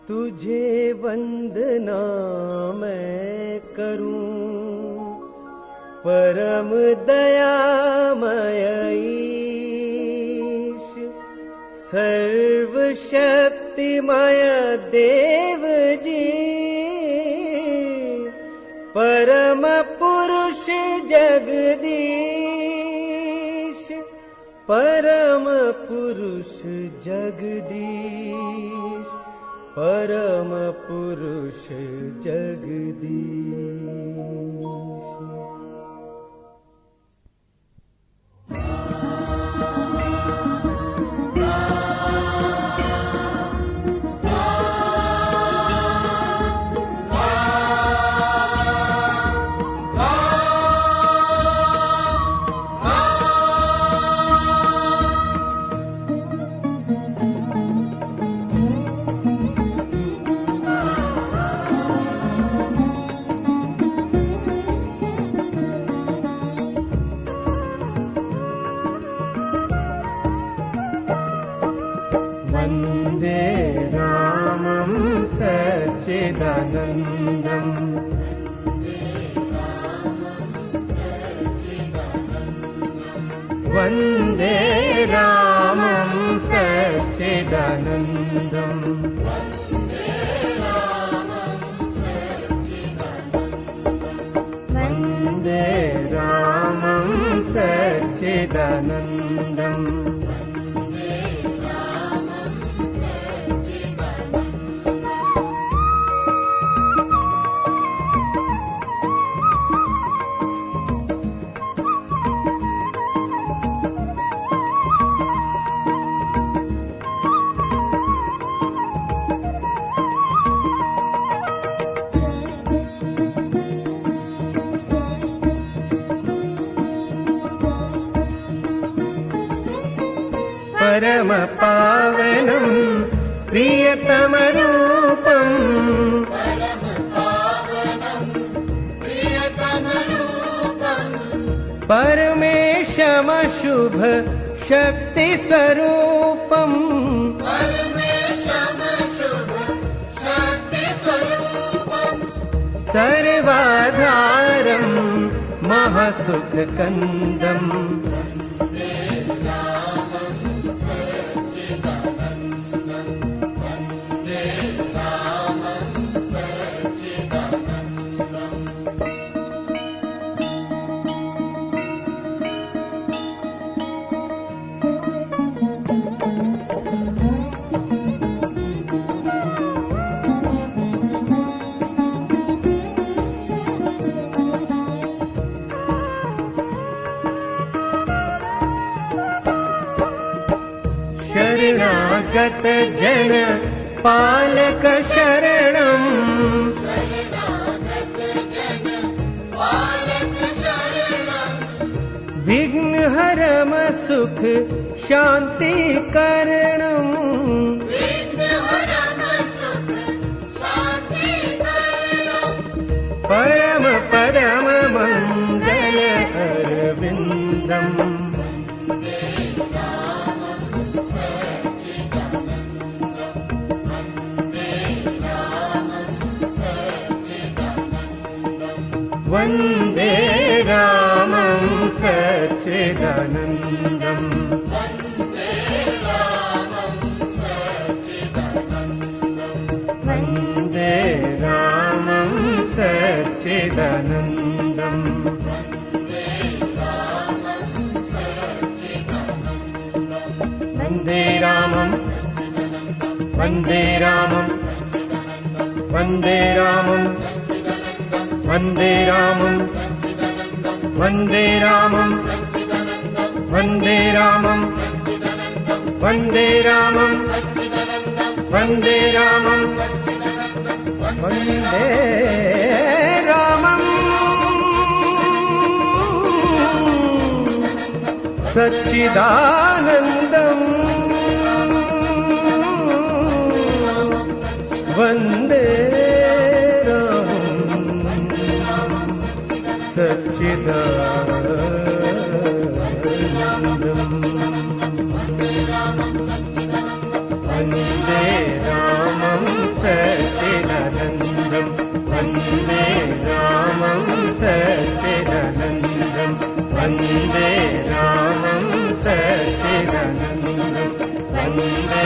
तुझे वंदना मैं करूं परम दयामय ईश, सर्वशक्तिमय देव जी, परम पुरुष जगदीश, परम पुरुष जगदीश, परम पुरुष जगदीश। वन्दे रामं सच्चिदानन्दम्, वन्दे रामं सच्चिदानन्दम्, वन्दे रामं सच्चिदानन्दम्। परम पावनं प्रियतमरूपं, परमेशमशुभ शक्ति स्वरूपं, सर्वाधारं महसुखकन्दम्, शरणागत जन पालक शरणम्, विघ्नहरम सुख शान्ति कारणम्, परम परम मंगल अरविन्दम्, वन्दे रामं सच्चिदानन्दम्, वन्दे रामं सच्चिदानन्दम्, वन्दे रामं, वन्दे रामं, वन्दे रामं, वन्दे रामं, वन्दे रामं, वन्दे रामं, वन्दे रामं, वन्दे रामं, वन्दे रामं सच्चिदानन्दम्, वन्दे सच्चिदानन्दम्, वन्दे रामं सच्चिदानन्दम् वन्दे रामं सच्चिदानन्दम् वन्दे रामं सच्चिदानन्दम् वन्दे